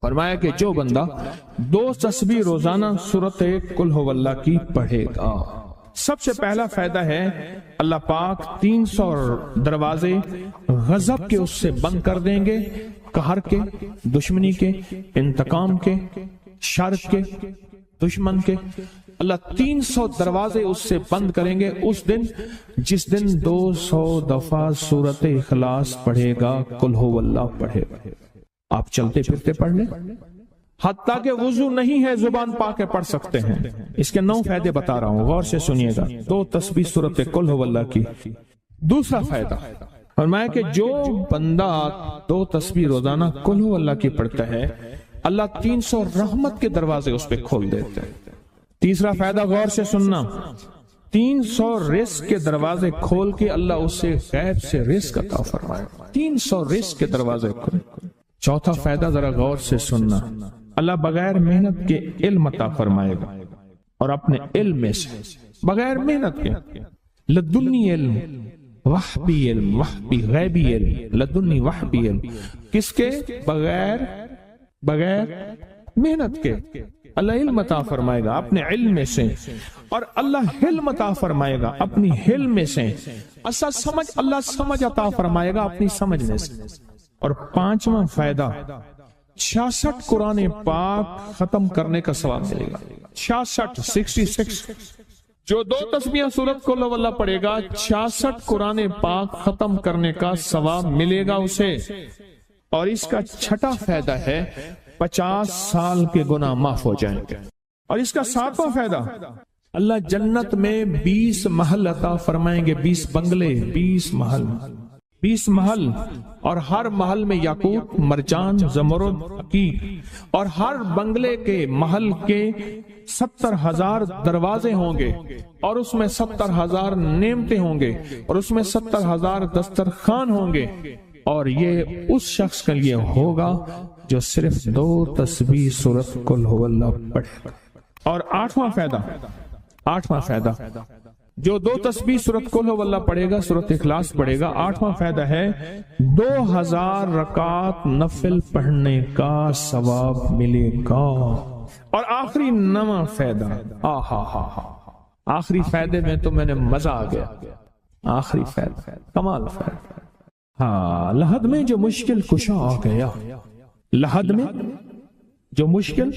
فرمایا کہ جو بندہ 2 تسبیح روزانہ سورت قل ہو اللہ کی پڑھے گا، سب سے پہلا فائدہ ہے اللہ پاک 300 دروازے غضب کے اس سے بند کر دیں گے، قہر کے، دشمنی کے، انتقام کے، شر کے، دشمن کے۔ اللہ 300 دروازے اس سے بند کریں گے اس دن جس دن 200 دفعہ سورت اخلاص پڑھے گا، قل ہو اللہ پڑھے گا۔ آپ چلتے پھرتے پڑھ لیں، حتیٰ کہ وضو نہیں ہے زبان پاک کے پڑھ سکتے ہیں۔ اس کے 9 فائدے بتا رہا ہوں، غور سے سنیے گا۔ 2 تسبیح سورت قل ہو اللہ کی۔ دوسرا فائدہ فرمایا کہ جو بندہ 2 تسبیح روزانہ قل ہو اللہ کی پڑھتا ہے، اللہ 300 رحمت کے دروازے اس پہ کھول دیتے ہیں۔ تیسرا فائدہ غور سے سننا، 300 رزق کے دروازے کھول کے اللہ اس سے غیب سے رزق عطا فرمائے، 300 رزق کے دروازے کھول۔ چوتھا فائدہ ذرا غور سے سننا، اللہ بغیر محنت کے علم عطا فرمائے گا، اور اپنے علم میں سے بغیر محنت کے، لدنی علم، وحبی علم، وحبی غیبی علم، لدنی وحبی علم، کس کے؟ بغیر محنت کے اللہ علم عطا فرمائے گا اپنے علم میں سے، اور اللہ حلم عطا فرمائے گا اپنی حلم میں سے، اللہ سمجھ عطا فرمائے گا اپنی سمجھ میں سے۔ اور 5واں فائدہ 66 قرآن پاک ختم کرنے کا ثواب ملے گا۔ 66 جو 2 تسبیح سورت قل ہو اللہ پڑھے گا، 66 قرآن پاک ختم کرنے کا ثواب ملے گا اسے۔ اور اس کا 6واں فائدہ ہے 50 سال کے گناہ معاف ہو جائیں گے۔ اور اس کا 7واں فائدہ، اللہ جنت میں 20 محل عطا فرمائیں گے، 20 بنگلے، 20 محل، اور ہر محل میں یاقوت، مرجان، زمرد، عقیق، اور ہر بنگلے کے محل کے 70,000 دروازے ہوں گے، اور اس میں 70,000 نعمتیں ہوں گے، اور اس میں 70,000 دسترخوان ہوں گے، اور یہ اس شخص کے لیے ہوگا جو صرف 2 تسبیح سورت قل ہو اللہ پڑھے۔ اور 8واں فائدہ جو 2 تسبیح سورت قل ہو اللہ پڑھے گا، سورت اخلاص پڑھے گا، 8واں فائدہ ہے 2000 رکعت نفل پڑھنے کا ثواب ملے گا۔ اور آخری 9واں فائدہ، آخری فائدے میں تو میں نے مزہ آ گیا، آخری فائدہ کمال فائدہ۔ لحد میں جو مشکل کشا آ گیا، لحد میں جو مشکل،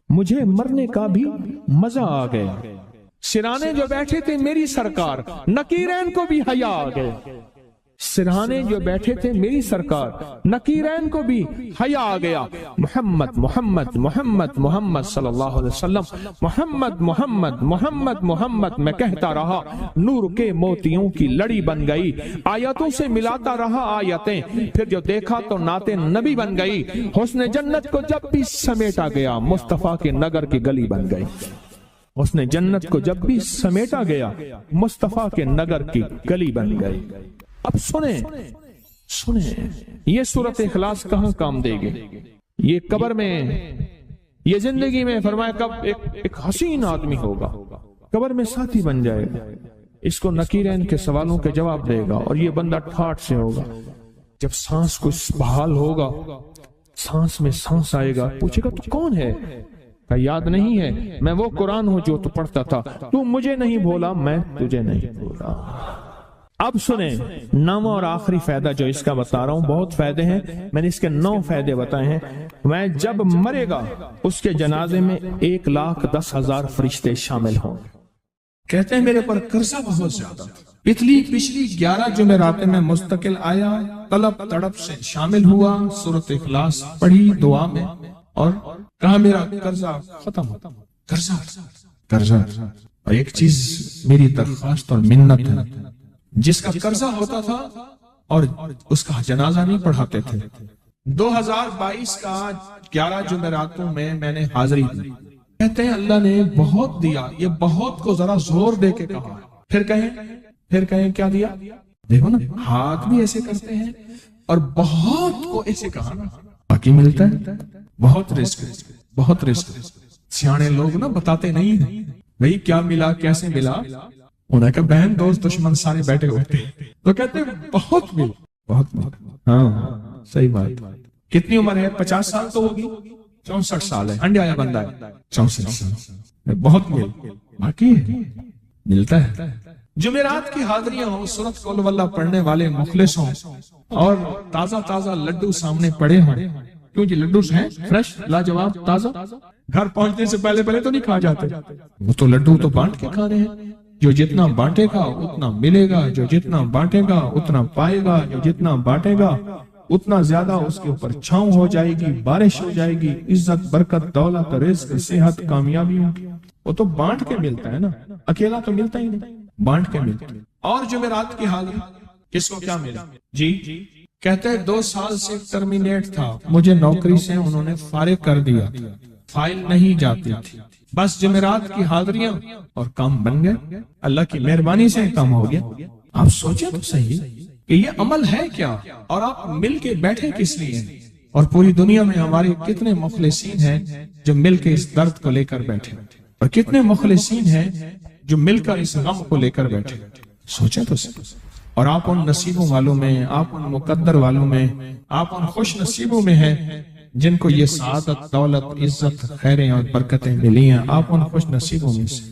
مجھے مرنے کا بھی مزہ آ گیا، سرانے جو بیٹھے تھے میری سرکار، نکیرین کو بھی حیا آ گئے، سرہانے جو بیٹھے تھے میری سرکار، نکیرین کو بھی حیا آ گیا۔ محمد محمد محمد محمد صلی اللہ علیہ وسلم، محمد محمد محمد محمد میں کہتا رہا، نور کے موتیوں کی لڑی بن گئی، آیتوں سے ملاتا رہا آیتیں، پھر جو دیکھا تو نعت نبی بن گئی، حسن جنت کو جب بھی سمیٹا گیا، مصطفیٰ کے نگر کی گلی بن گئی، حسن جنت کو جب بھی سمیٹا گیا، مصطفیٰ کے نگر کی گلی بن گئی۔ اب سنیں یہ سورت اخلاص کہاں کام دے گی؟ یہ قبر میں، یہ زندگی میں، فرمایا کب ایک حسین آدمی ہوگا، قبر میں ساتھی بن جائے گا، اس کو نکیرین کے سوالوں کے جواب دے گا، اور یہ بندہ ٹھاٹ سے ہوگا۔ جب سانس کو بحال ہوگا، سانس میں سانس آئے گا، پوچھے گا تو کون ہے؟ یاد نہیں ہے، میں وہ قرآن ہوں جو تو پڑھتا تھا، تو مجھے نہیں بھولا، میں تجھے نہیں بھولا۔ اب سنیں 9واں اور آخری فائدہ جو اس کا بتا رہا ہوں، بہت فائدے ہیں، میں نے اس کے 9 فائدے بتائے ہیں۔ میں جب مرے گا اس کے جنازے میں 1,10,000 فرشتے شامل ہوں گے۔ کہتے ہیں میرے پر قرضہ بہت زیادہ، پچھلی 11 جمعراتیں میں مستقل آیا، طلب تڑپ سے شامل ہوا، سورت اخلاص پڑھی دعا میں، اور کہا میرا قرضہ ختم ہوتا، قرضہ۔ اور ایک چیز میری درخواست اور منت ہے، جس کا قرضہ ہوتا تھا اور اس کا جنازہ نہیں پڑھاتے تھے، 2022 کا 11 جمعراتوں میں نے حاضری دی۔ کہتے ہیں اللہ نے بہت دیا، یہ بہت کو ذرا زور دے کے کہا، پھر کہیں کیا دیا؟ دیکھو نا، ہاتھ بھی ایسے کرتے ہیں اور بہت کو ایسے کہا، باقی ملتا ہے، بہت رزق۔ سیانے لوگ نا بتاتے نہیں ہیں بھئی کیا ملا، کیسے ملا، انہیں کہا بہن دوست دشمن سارے بیٹھے ہوتے ہیں تو کہتے ہیں بہت ملا، بہت۔ ہاں صحیح بات، کتنی عمر ہے؟ 50 سال تو ہوگی، 64 سال ہے، انڈیا بندہ ہے 64 سال، بہت باقی ہے، ملتا ہے۔ جمعرات کی حاضریاں ہوں، سورت قل واللہ پڑھنے والے مخلص ہوں، اور تازہ تازہ لڈو سامنے پڑے ہوں، کیوں جی لڈو ہیں فریش لاجواب تازہ، گھر پہنچنے سے پہلے تو نہیں کھا جاتے، وہ تو لڈو تو بانٹ کے کھانے ہیں، جو جتنا بانٹے گا اتنا ملے گا، جو جتنا بانٹے گا اتنا پائے گا، جو جتنا بانٹے گا اتنا زیادہ اس کے اوپر چھاؤں ہو جائے گی، بارش ہو جائے گی، عزت برکت دولت رزق صحت کامیابی ہوگی، وہ تو بانٹ کے ملتا ہے نا، اکیلا تو ملتا ہی نہیں، بانٹ کے ملتا ہے۔ اور جمعرات کی حاضری کس کو کیا ملا؟ جی کہتے ہیں 2 سال سے ٹرمینیٹ تھا، مجھے نوکری سے انہوں نے فارغ کر دیا تھا، فائل نہیں جاتی تھی، بس جمعرات کی حاضریاں اور کام بن گئے، اللہ کی مہربانی سے کام ہو گیا۔ آپ سوچیں تو صحیح کہ یہ عمل ہے کیا، اور آپ مل کے بیٹھے کس لیے، اور پوری دنیا میں ہمارے کتنے مخلصین ہیں جو مل کے اس درد کو لے کر بیٹھے، اور کتنے مخلصین ہیں جو مل کر اس غم کو لے کر بیٹھے، سوچیں تو صحیح۔ اور آپ ان نصیبوں والوں میں، آپ ان مقدر والوں میں، آپ ان خوش نصیبوں میں ہیں جن کو یہ سعادت دولت عزت خیریں اور برکتیں ملی ہیں، آپ ان خوش نصیبوں میں سے،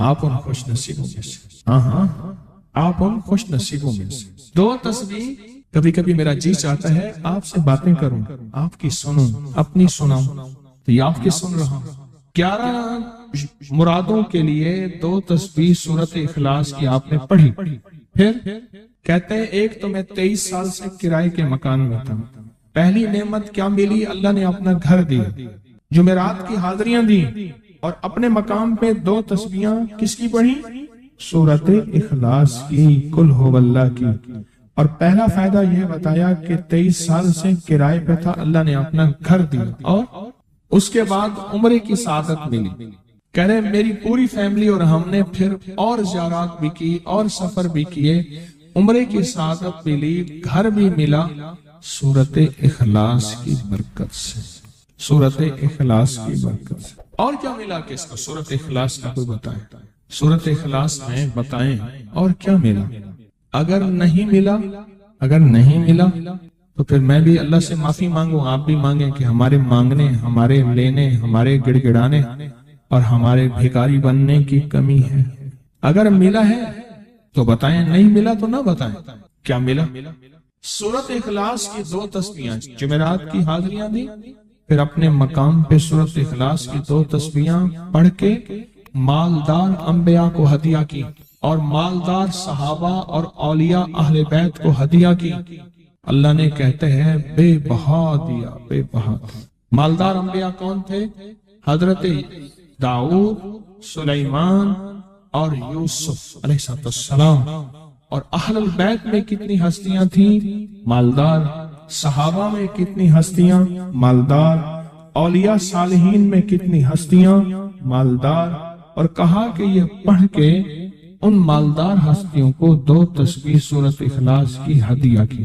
آپ ان خوش نصیبوں میں سے، ہاں آپ ان خوش نصیبوں میں سے۔ 2 تسبیح کبھی کبھی میرا جی چاہتا ہے آپ سے باتیں کروں، آپ کی سنوں، اپنی سناؤں، تو یہ آپ کی سن رہا ہوں۔ 11 مرادوں کے لیے 2 تسبیح سورت اخلاص کی آپ نے پڑھی، پھر کہتے ہیں ایک تو میں 23 سال سے کرائے کے مکان میں تھا، پہلی نعمت کیا ملی؟ اللہ نے اپنا گھر دیا، جمعرات کی حاضریاں دی، اور اپنے مقام پہ 2 تسبیحاں کس کی پڑھی؟ سورت اخلاص کی، قل ہو اللہ کی، اور پہلا فائدہ یہ بتایا کہ 23 سال سے کرائے پہ تھا، اللہ نے اپنا گھر دیا، اور اس کے بعد عمرے کی سعادت ملی۔ کہہ رہے میری پوری فیملی اور ہم نے پھر اور زیارات بھی کی اور سفر بھی کیے، عمرے کی سعادت ملی، گھر بھی ملا، سورت اخلاص کی برکت سے، سورت اخلاص کی برکت سے۔ اور کیا ملا کس کو؟ سورت اخلاص کا کوئی بتائیں، سورت اخلاص میں بتائیں اور کیا ملا؟ اگر نہیں ملا تو پھر میں بھی اللہ سے معافی مانگوں، آپ بھی مانگیں کہ ہمارے مانگنے، ہمارے لینے، ہمارے گڑ گڑانے اور ہمارے بھیکاری بننے کی کمی ہے۔ اگر ملا ہے تو بتائیں، نہیں ملا تو نہ بتائیں کیا ملا۔ سورت اخلاص کی 2 تسبیحاں، جمعرات کی حاضریاں دی، پھر اپنے مقام پہ سورت اخلاص کی 2 تسبیحاں پڑھ کے مالدار انبیاء کو ہدیہ کی، اور مالدار صحابہ اور اولیاء اہل بیت کو ہدیہ کی۔ اللہ نے کہتے ہیں بے بہا دیا، بے بہا۔ مالدار انبیاء کون تھے؟ حضرت داؤد، سلیمان اور یوسف علیہ السلام۔ اور اہل البیت میں کتنی ہستیاں تھیں؟ مالدار۔ صحابہ میں کتنی ہستیاں؟ مالدار۔ اولیاء صالحین میں کتنی ہستیاں؟ مالدار۔ اور کہا کہ یہ پڑھ کے ان مالدار ہستیوں کو 2 تسبیح سورت اخلاص کی ہدیہ کی۔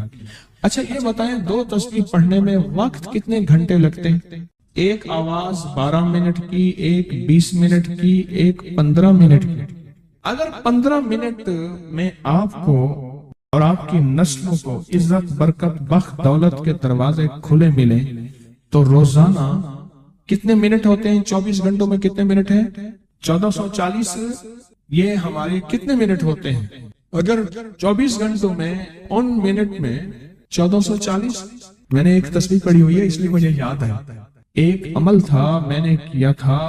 اچھا یہ بتائیں 2 تسبیح پڑھنے میں وقت کتنے گھنٹے لگتے ہیں؟ ایک آواز 12 منٹ کی، ایک 20 منٹ کی، ایک 15 منٹ کی۔ اگر 15 منٹ میں آپ کو اور آپ کی نسلوں کو عزت برکت بخت دولت کے دروازے کھلے ملے تو روزانہ کتنے منٹ ہوتے ہیں؟ 24 گھنٹوں میں کتنے منٹ ہیں؟ 1440۔ یہ ہمارے کتنے منٹ ہوتے ہیں؟ اگر 24 گھنٹوں میں ان منٹ میں 1440، میں نے ایک تسبیح پڑھی ہوئی ہے اس لیے مجھے یاد ہے، ایک عمل تھا میں نے کیا تھا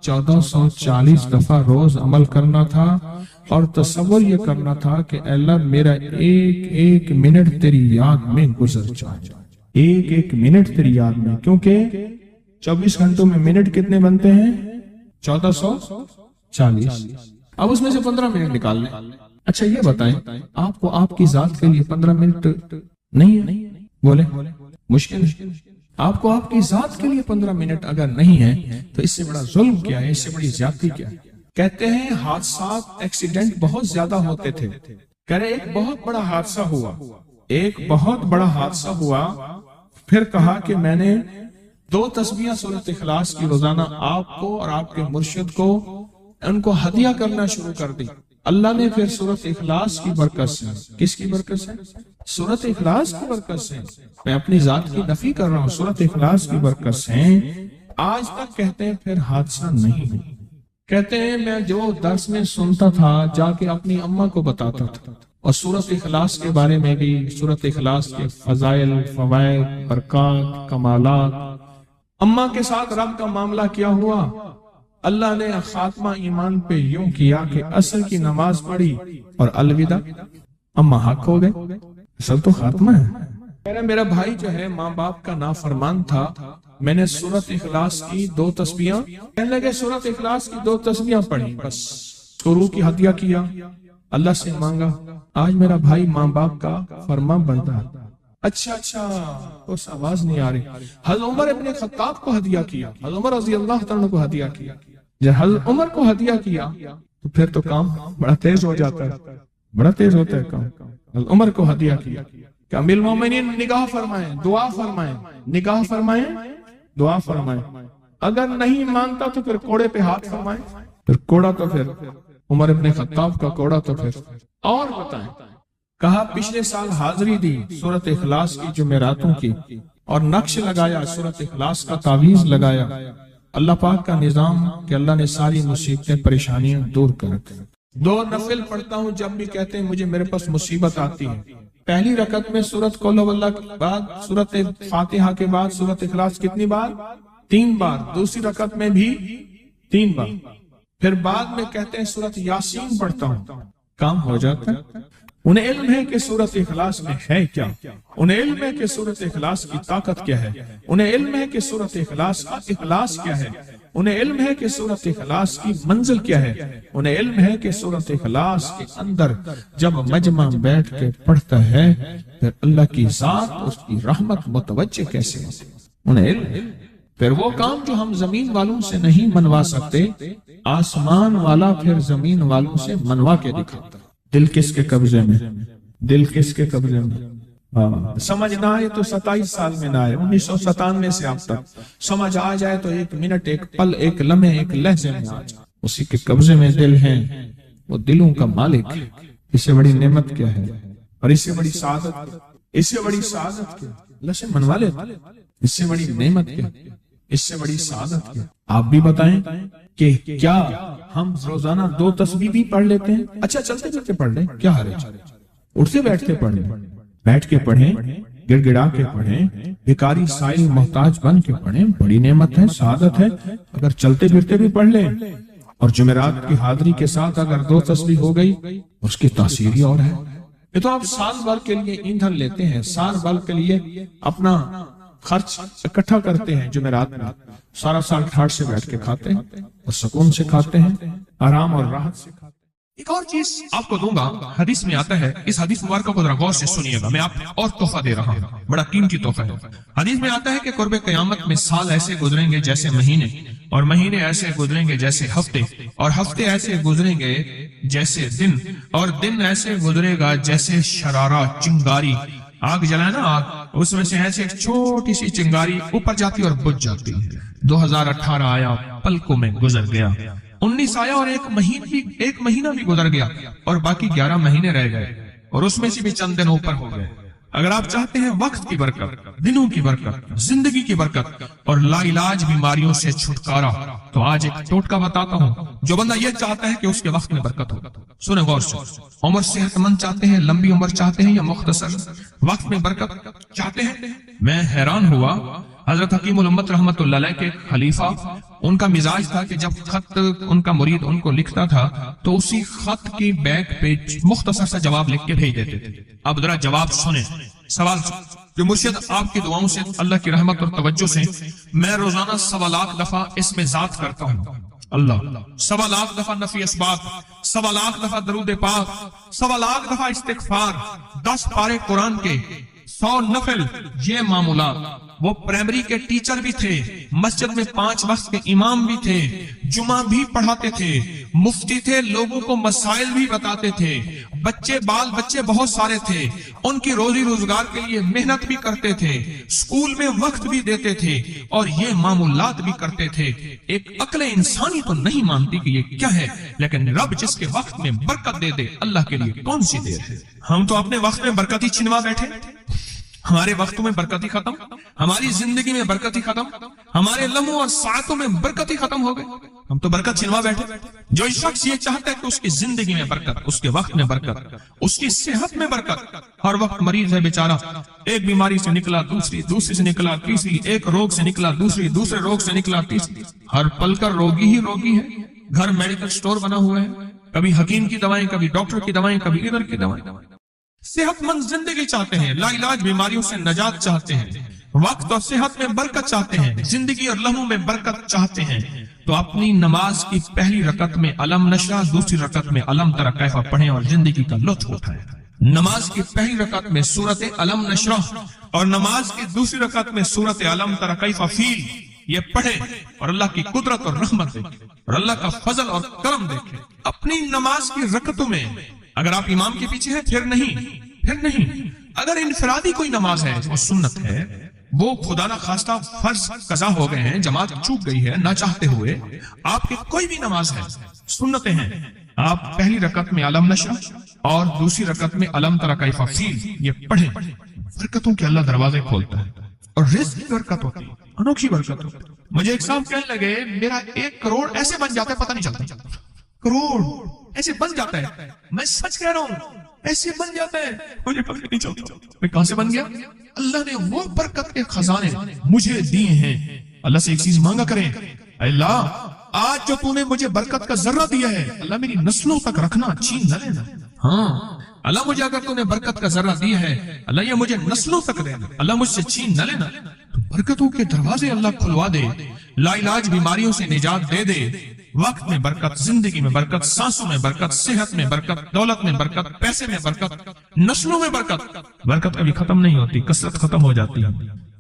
1440 دفعہ روز عمل کرنا تھا، اور تصور یہ کرنا تھا کہ اے اللہ میرا ایک ایک منٹ تیری یاد میں گزر جائے، ایک ایک منٹ تیری یاد میں، کیونکہ 24 گھنٹوں میں منٹ کتنے بنتے ہیں؟ 1440۔ اب اس میں سے 15 منٹ نکال لیں۔ اچھا یہ بتائیں آپ کو آپ کی ذات کے لیے 15 منٹ نہیں ہے؟ بولے مشکل ہے۔ آپ کو آپ کی ذات کے لیے 15 منٹ اگر نہیں ہے تو اس سے بڑا ظلم کیا ہے، اس سے بڑی زیادتی کیا ہے؟ کہتے ہیں حادثات ایکسیڈنٹ بہت زیادہ ہوتے تھے، کہہ رہے ایک بہت بڑا حادثہ ہوا، ایک بہت بڑا حادثہ ہوا، پھر کہا کہ میں نے 2 تسبیحاں سورۃ اخلاص کی روزانہ آپ کو اور آپ کے مرشد کو ان کو ہدیہ کرنا شروع کر دی۔ اللہ نے پھر سورۃ اخلاص کی برکت سے، کس کی برکت سے؟ سورۃ اخلاص کی برکت سے، میں اپنی ذات کی نفی کر رہا ہوں، سورۃ اخلاص کی برکت سے آج تک کہتے ہیں پھر حادثہ نہیں ہے۔ کہتے ہیں میں جو درس میں سنتا تھا جا کے اپنی اماں کو بتاتا تھا، اور سورۃ اخلاص کے بارے میں بھی، سورۃ اخلاص کے فضائل، فوائد، برکات، کمالات، اماں کے ساتھ رب کا معاملہ کیا ہوا۔ اللہ نے خاتمہ ایمان پہ یوں کیا کہ عصر کی نماز پڑھی اور الوداع، اماں حق ہو گئے، اصل تو خاتمہ ہے۔ میرا بھائی جو ہے ماں باپ کا نافرمان تھا، میں نے سورۃ اخلاص کی 2 تسبیحاں، کہنے لگے سورۃ اخلاص کی 2 تسبیحاں پڑھی، بس شروع کی ہدیہ کیا، اللہ سے مانگا، آج میرا بھائی ماں باپ کا فرما بردار۔ اچھا اس آواز نہیں آ رہی۔ حضرت عمر ابن خطاب کو ہدیہ کیا، حضرت عمر رضی اللہ تعالیٰ کو ہدیہ کیا، جب حضرت عمر کو ہدیہ کیا تو پھر تو کام بڑا تیز ہو جاتا ہے، بڑا تیز ہوتا ہے کام۔ حضرت عمر کو ہدیہ کیا کہ امیر المومنین نگاہ فرمائیں، دعا فرمائیں، نگاہ فرمائیں، دعا فرمائیں، اگر نہیں مانتا تو پھر کوڑے پہ ہاتھ فرمائیں، پھر کوڑا تو پھر عمر ابن خطاب کا کوڑا تو پھر اور بتائیں۔ کہا پچھلے سال حاضری دی سورۃ اخلاص کی جمعراتوں کی، اور نقش لگایا سورۃ اخلاص کا، تعویذ لگایا، اللہ پاک کا نظام کہ اللہ نے ساری مصیبتیں پریشانیاں دور کر دی۔ 2 نفل پڑھتا ہوں جب بھی کہتے ہیں مجھے میرے پاس مصیبت آتی ہے، پہلی رکعت میں سورۃ قل ہو اللہ کے بعد، سورۃ فاتحہ کے بعد سورۃ اخلاص کتنی بار؟ 3 بار، دوسری رکعت میں بھی 3 بار، پھر بعد میں کہتے ہیں سورۃ یاسین پڑھتا ہوں، کام ہو جاتا ہے۔ انہیں علم ہے کہ سورۃ اخلاص میں ہے کیا، انہیں علم ہے کہ سورۃ اخلاص کی طاقت کیا ہے، انہیں علم ہے کہ سورۃ اخلاص کا اخلاص کیا ہے، انہیں علم ہے کہ سورۃ اخلاص کی منزل کیا ہے، انہیں علم ہے کہ سورۃ اخلاص کے اندر جب مجمع بیٹھ کے پڑھتا ہے پھر اللہ کی ذات، اس کی رحمت متوجہ کیسے ہوتی ہے، انہیں علم۔ پھر وہ کام جو ہم زمین والوں سے نہیں منوا سکتے، آسمان والا پھر زمین والوں سے منوا کے دکھاتا۔ دل کس کے قبضے میں؟ دل کس کے قبضے میں؟ سمجھ نہ آئے تو 27 سال میں نہ آئے، 1997 سے اب تک سمجھ آ جائے تو 1 منٹ، 1 پل، 1 لمحے، 1 لہجے میں آ جائے، اسی کے قبضے میں دل ہیں، وہ دلوں کا مالک ہے۔ اس سے بڑی نعمت کیا ہے، اور اس سے بڑی سعادت، اس سے بڑی سعادت کیا؟ اللہ سے منوا لے، اس سے بڑی نعمت کیا، اس سے بڑی سعادت کیا؟ آپ بھی بتائیں کہ کیا ہم روزانہ 2 تسبیح بھی پڑھ لیتے ہیں؟ اچھا چلتے چلتے پڑھ لیں، کیا حرج، اٹھتے بیٹھتے پڑھ لیں، بیٹھ کے پڑھیں، گڑ گڑا کے پڑھیں، بھکاری سائل محتاج بن کے پڑھیں، بڑی نعمت ہے، سعادت ہے۔ اگر چلتے پھرتے بھی پڑھ لیں، اور جمعرات کی حاضری کے ساتھ اگر 2 تسبیح ہو گئی، اس کی تاثیر ہی اور ہے۔ یہ تو آپ سال بھر کے لیے ایندھن لیتے ہیں، سال بھر کے لیے اپنا خرچ اکٹھا کرتے ہیں، جمعرات میں سارا سال ٹھاٹ سے بیٹھ کے کھاتے ہیں، اور سکون سے کھاتے ہیں، آرام اور راحت سے کھاتے ہیں۔ ایک اور چیز آپ کو دوں گا، حدیث میں آتا ہے، اس حدیث مبارکہ کو ذرا غور سے سنیے گا، میں آپ کو اور تحفہ دے رہا ہوں، بڑا قیمتی تحفہ ہے۔ حدیث میں آتا ہے کہ قرب قیامت میں سال ایسے گزریں گے جیسے مہینے، اور مہینے ایسے گزریں گے جیسے ہفتے، اور ہفتے ایسے گزریں گے جیسے دن، اور دن ایسے گزرے گا جیسے شرارہ، چنگاری، آگ جلائے نا آگ، اس میں سے ایسے ایک چھوٹی سی چنگاری اوپر جاتی اور بجھ جاتی۔ 2018 آیا، پلکوں میں گزر گیا، 19 آیا اور ایک مہینہ بھی گزر گیا، اور باقی 11 مہینے رہ گئے، اور اس میں سے بھی چند دن اوپر ہو گئے۔ اگر آپ چاہتے ہیں وقت کی برکت، دنوں کی برکت، زندگی کی برکت اور لا علاج بیماریوں سے چھٹکارا، تو آج ایک ٹوٹکا بتاتا ہوں۔ جو بندہ یہ چاہتا ہے کہ اس کے وقت میں برکت ہو، سنیں غور سے، عمر صحت مند چاہتے ہیں، لمبی عمر چاہتے ہیں، یا مختصر وقت میں برکت چاہتے ہیں؟ میں حیران ہوا، حضرت حکیم الامت رحمت اللہ علیہ کے خلیفہ، ان کا مزاج تھا کہ جب خط ان کا مرید ان کو لکھتا تھا تو اسی خط کی بیک پہ مختصر سا جواب لکھ کے بھیج دیتے تھے۔ اب ذرا جواب سنیں، سوال جو مرشد آپ کی دعاؤں سے، اللہ کی رحمت اور توجہ سے میں روزانہ 1.25 لاکھ دفعہ اس میں ذات کرتا ہوں، اللہ 1.25 لاکھ دفعہ نفی اسبات، 1.25 لاکھ دفعہ درود پاک، 1.25 لاکھ دفعہ استغفار، 10 پارے قرآن کے، 100 نفل، یہ معمولات وہ پرائمری کے ٹیچر بھی تھے، مسجد میں 5 وقت کے امام بھی تھے، جمعہ بھی پڑھاتے تھے، مفتی تھے، لوگوں کو مسائل بھی بتاتے تھے، بال بچے بہت سارے تھے، ان کی روزی روزگار کے لیے محنت بھی کرتے تھے، اسکول میں وقت بھی دیتے تھے اور یہ معمولات بھی کرتے تھے۔ ایک عقل انسانی تو نہیں مانتی کہ یہ کیا ہے، لیکن رب جس کے وقت میں برکت دے دے، اللہ کے لیے کون سی دیر ہے؟ ہم تو اپنے وقت میں برکت ہی چھنوا بیٹھے، ہمارے وقتوں میں برکت ہی ختم، ہماری زندگی میں برکت ہی ختم، ہمارے لمحوں اور ساعتوں میں برکت ہی ختم ہو گئے، ہم تو برکت چھنوا بیٹھے۔ جو شخص یہ چاہتا ہے کہ اس کی زندگی میں برکت، اس کے وقت میں برکت، اس کی صحت میں برکت، ہر وقت مریض ہے بیچارہ، ایک بیماری سے نکلا دوسری، دوسری سے نکلا تیسری، ایک روگ سے نکلا دوسری، دوسرے روگ سے نکلا تیسری، ہر پل کا روگی ہی روگی ہے، گھر میڈیکل سٹور بنا ہوا ہے، کبھی حکیم کی دوائیں، کبھی ڈاکٹر کی دوائیں، کبھی ادھر کی دوائیں۔ صحت مند زندگی چاہتے ہیں، لا علاج بیماریوں سے نجات چاہتے ہیں، وقت اور صحت میں برکت چاہتے ہیں، زندگی اور لمحوں میں برکت چاہتے ہیں، تو اپنی نماز کی پہلی رکعت میں علم نشرح، دوسری رکعت میں علم تری کیف پڑھیں اور زندگی کا لطف اٹھائیں۔ نماز کی پہلی رکعت میں سورت علم نشرح اور نماز کی دوسری رکعت میں سورت علم تری کیف فیل یہ پڑھیں اور اللہ کی قدرت اور رحمت دیکھیں اور اللہ کا فضل اور کرم دیکھیں۔ اپنی نماز کی رکعتوں میں اگر آپ امام کے پیچھے ہیں پھر نہیں، اگر انفرادی کوئی نماز ہے وہ سنت ہے، وہ خدا نہ خواستہ فرض قضا ہو گئے ہیں، جماعت چوک گئی ہے نہ چاہتے ہوئے، آپ کی کوئی بھی نماز ہے، سنتیں ہیں، آپ پہلی رکعت میں علم نشرح اور دوسری رکعت میں علم تری کیف فیل یہ پڑھیں، برکتوں کے اللہ دروازے کھولتا ہے اور رزق کی برکت ہوتی ہے، انوکھی برکت ہوتی ہے۔ مجھے ایک صاحب کہنے لگے میرا 1 کروڑ ایسے بن جاتا ہے، پتہ نہیں چلتا، کروڑ ایسے بن جاتا ہے، میں سچ کہہ رہا ہوں ایسے بن جاتا ہے، مجھے پتہ نہیں چلتا میں کہاں سے بن گیا۔ اللہ نے وہ برکت کے خزانے مجھے دیے ہیں۔ اللہ سے ایک چیز مانگا کریں، اللہ آج جو تو نے مجھے برکت کا ذرہ دیا ہے اللہ میری نسلوں تک رکھنا، چھین نہ لینا۔ ہاں اللہ مجھے اگر تو نے برکت کا ذرہ دیا ہے اللہ یہ مجھے نسلوں تک دینا، اللہ مجھ سے چھین نہ لینا۔ تو برکتوں کے دروازے اللہ کھلوا دے، لا علاج بیماریوں سے نجات دے دے، وقت میں برکت، زندگی میں برکت، سانسوں میں برکت، صحت میں برکت، دولت میں برکت، پیسے میں برکت، نسلوں میں برکت۔ برکت کبھی ختم نہیں ہوتی، کثرت ختم ہو جاتی ہے۔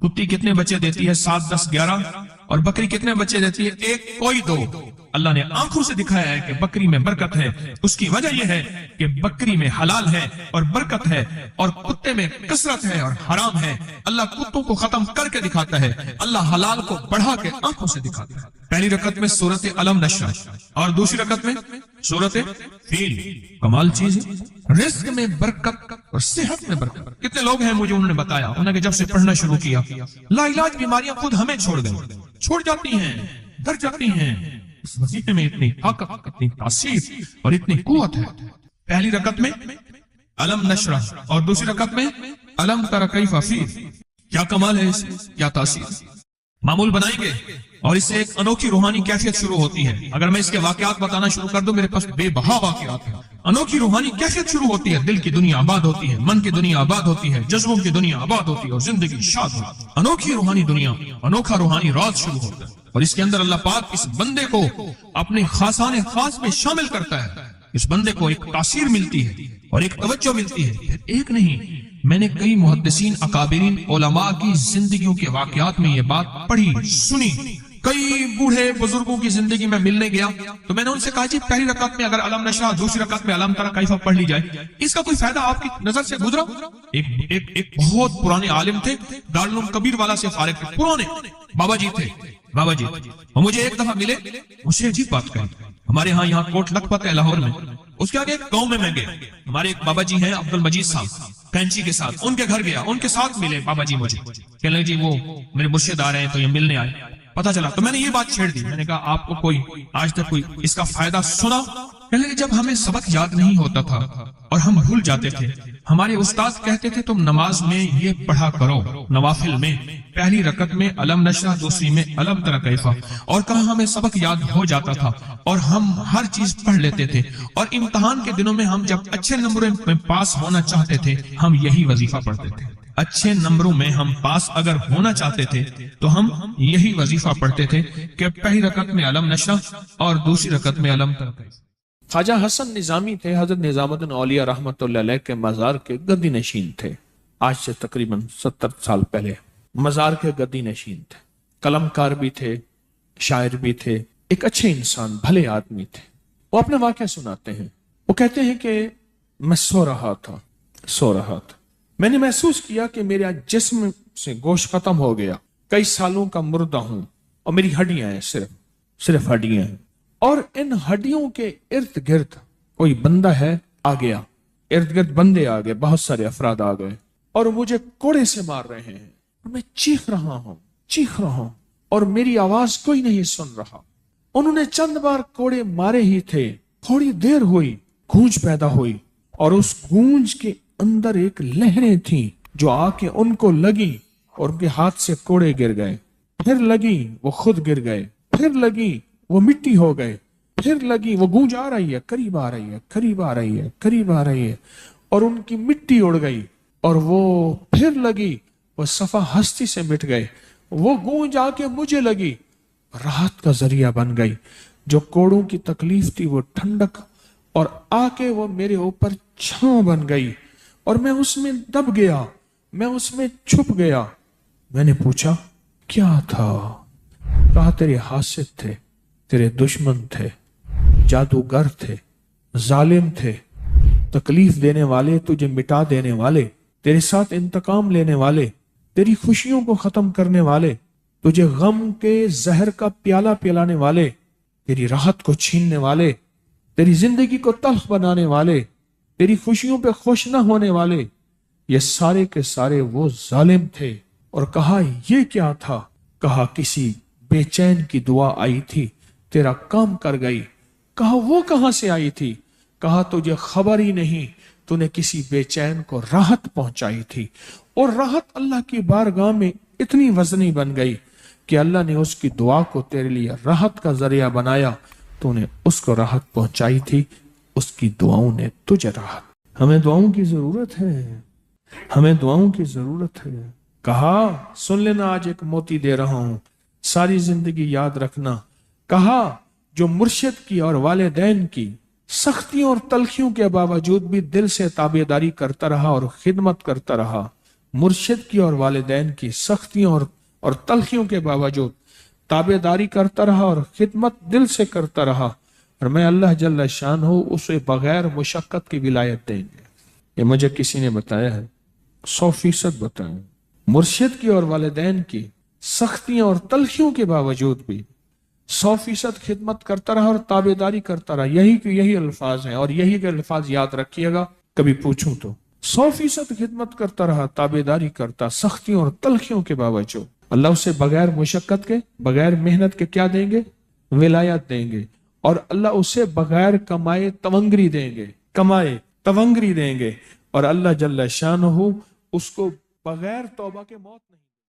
کتی کتنے بچے دیتی ہے؟ 7 10 11، اور بکری کتنے بچے دیتی ہے؟ 1 کوئی 2۔ اللہ نے آنکھوں سے دکھایا ہے کہ بکری میں برکت ہے، اس کی وجہ یہ ہے کہ بکری میں حلال ہے اور برکت ہے، اور کتے میں کثرت ہے اور حرام ہے۔ اللہ کتوں کو ختم کر کے دکھاتا ہے، اللہ حلال کو بڑھا کے آنکھوں سے دکھاتا ہے۔ پہلی رکعت میں سورت علم نشرح اور دوسری رکعت میں سورت فیل، کمال چیز ہے۔ رزق میں برکت اور صحت میں برکت۔ کتنے لوگ ہیں مجھے انہوں نے بتایا، انہوں نے جب سے پڑھنا شروع کیا لا علاج بیماریاں خود ہمیں چھوڑ گئیں، چھوڑ جاتی ہیں، ڈر جاتی ہیں۔ اس وظیفے میں اتنی طاقت، اتنی تاثیر اور اتنی قوت ہے۔ پہلی رکعت میں علم نشرح اور دوسری رکعت میں علم تری کیف فیل، کیا کمال ہے اس میں، کیا تاثیر۔ معمول بنائیں گے اور اس سے ایک انوکھی روحانی کیفیت شروع ہوتی ہے۔ اگر میں اس کے واقعات بتانا شروع کر دوں میرے پاس بے بہا واقعات ہیں۔ انوکھی روحانی کیفیت شروع ہوتی ہے، دل کی دنیا آباد ہوتی ہے، من کی دنیا آباد ہوتی ہے، جذبوں کی دنیا آباد ہوتی ہے اور زندگی شاد ہوتی ہے۔ انوکھی روحانی دنیا، انوکھا روحانی راز شروع ہوتا ہے، اور اس کے اندر اللہ پاک اس بندے کو اپنے خاصان خاص میں شامل کرتا ہے۔ اس بندے کو ایک تاثیر ملتی ہے اور ایک توجہ ملتی ہے۔ پھر ایک نہیں، میں نے کئی محدثین، اکابرین، علماء کی زندگیوں کے واقعات میں یہ بات پڑھی، سنی۔ کئی بوڑھے بزرگوں کی زندگی میں ملنے گیا تو میں نے ان سے کہا جی پہلی رکعت میں اگر علم نشرح، دوسری رکعت میں علم تری کیف پڑھ لی جائے، اس کا کوئی فائدہ آپ کی نظر سے گزرا؟ ایک بہت پرانے عالم تھے، دارالعلوم کبیر والا سے فارغ تھے، پرانے بابا جی تھے، بابا جی۔ وہ مجھے ایک دفعہ ملے، مجھے عجیب بات کہی، ہمارے ہاں یہاں کوٹ لکھپت ہے لاہور میں، اس کے آگے ایک گاؤں میں گیا، ہمارے ایک بابا جی ہیں عبد المجید صاحب کینچی کے ساتھ، ان کے گھر گیا، ان کے ساتھ ملے بابا جی، مجھے کہنے لگے جی وہ میرے مرشد آ رہے ہیں تو یہ ملنے آئے۔ پتا چلا تو میں نے یہ بات چھیڑ دی، میں نے کہا آپ کو کوئی آج تک کوئی اس کا فائدہ سنا؟ کہنے لگے جب ہمیں سبق یاد نہیں ہوتا تھا اور ہم بھول جاتے تھے، ہمارے استاد کہتے تھے تم نماز میں یہ پڑھا کرو، نوافل میں پہلی رکعت میں علم نشرح، دوسری میں علم تری کیف، اور کہا ہمیں سبق یاد ہو جاتا تھا اور ہم ہر چیز پڑھ لیتے تھے، اور امتحان کے دنوں میں ہم جب اچھے نمبروں میں پاس ہونا چاہتے تھے ہم یہی وظیفہ پڑھتے تھے، اچھے نمبروں میں ہم پاس اگر ہونا چاہتے تھے تو ہم یہی وظیفہ پڑھتے تھے کہ پہلی رکعت میں علم نشرح اور دوسری رکعت میں علم تری کیف۔ خواجہ حسن نظامی تھے، حضرت نظام الدین اولیاء رحمۃ اللہ علیہ کے مزار کے گدی نشین تھے، آج سے تقریباً 70 سال پہلے۔ مزار کے گدی نشین تھے، قلم کار بھی تھے، شاعر بھی تھے، ایک اچھے انسان، بھلے آدمی تھے۔ وہ اپنے واقعہ سناتے ہیں، وہ کہتے ہیں کہ میں سو رہا تھا، میں نے محسوس کیا کہ میرے جسم سے گوشت ختم ہو گیا، کئی سالوں کا مردہ ہوں، اور میری ہڈیاں ہیں، صرف ہڈیاں ہیں، اور ان ہڈیوں کے ارد گرد کوئی بندہ ہے آ گیا، ارد گرد بندے آ گئے، بہت سارے افراد آ گئے، اور مجھے کوڑے سے مار رہے ہیں، اور میں چیخ رہا ہوں اور میری آواز کوئی نہیں سن رہا۔ انہوں نے چند بار کوڑے مارے ہی تھے، تھوڑی دیر ہوئی، گونج پیدا ہوئی، اور اس گونج کے اندر ایک لہریں تھیں جو آ کے ان کو لگی اور ان کے ہاتھ سے کوڑے گر گئے، پھر لگی وہ خود گر گئے، پھر لگی وہ مٹی ہو گئے، پھر لگی وہ گونج آ رہی ہے، قریب آ رہی ہے، اور ان کی مٹی اڑ گئی، اور وہ پھر لگی وہ صفحہ ہستی سے مٹ گئے، وہ گونج آ کے مجھے لگی، راحت کا ذریعہ بن گئی، جو کوڑوں کی تکلیف تھی وہ ٹھنڈک، اور آ کے وہ میرے اوپر چھاؤں بن گئی، اور میں اس میں دب گیا، میں اس میں چھپ گیا۔ میں نے پوچھا کیا تھا؟ کہا تیرے حاسد تھے، تیرے دشمن تھے، جادوگر تھے، ظالم تھے، تکلیف دینے والے، تجھے مٹا دینے والے، تیرے ساتھ انتقام لینے والے، تیری خوشیوں کو ختم کرنے والے، تجھے غم کے زہر کا پیالہ پلانے والے، تیری راحت کو چھیننے والے، تیری زندگی کو تلخ بنانے والے، تیری خوشیوں پہ خوش نہ ہونے والے، یہ سارے کے سارے وہ ظالم تھے۔ اور کہا یہ کیا تھا؟ کہا کسی بے چین کی دعا آئی تھی، تیرا کام کر گئی۔ کہا وہ کہاں سے آئی تھی؟ کہا تجھے خبر ہی نہیں، تو نے کسی بے چین کو راحت پہنچائی تھی، اور راحت اللہ کی بارگاہ میں اتنی وزنی بن گئی کہ اللہ نے اس کی دعا کو تیرے لیے راحت کا ذریعہ بنایا، تو نے اس کو راحت پہنچائی تھی، اس کی دعاؤں نے تجھے راحت۔ ہمیں دعاؤں کی ضرورت ہے، کہا سن لینا، آج ایک موتی دے رہا ہوں، ساری زندگی یاد رکھنا۔ کہا جو مرشد کی اور والدین کی سختیوں اور تلخیوں کے باوجود بھی دل سے تابعداری کرتا رہا اور خدمت کرتا رہا، مرشد کی اور والدین کی سختیوں اور تلخیوں کے باوجود تابعداری کرتا رہا اور خدمت دل سے کرتا رہا، اور میں اللہ جل شان ہوں اسے بغیر مشقت کی ولایت دیں گے۔ یہ مجھے کسی نے بتایا ہے، 100% بتایا۔ مرشد کی اور والدین کی سختیاں اور تلخیوں کے باوجود بھی 100% خدمت کرتا رہا اور تابعداری کرتا رہا، یہی الفاظ ہیں، اور یہی کے الفاظ یاد رکھیے گا کبھی پوچھوں تو۔ 100% خدمت کرتا رہا، تابعداری کرتا، سختیوں اور تلخیوں کے باوجود، اللہ اسے بغیر مشقت کے، بغیر محنت کے کیا دیں گے؟ ولایت دیں گے، اور اللہ اسے بغیر کمائے تونگری دیں گے، اور اللہ جل شانہ اس کو بغیر توبہ کے موت نہیں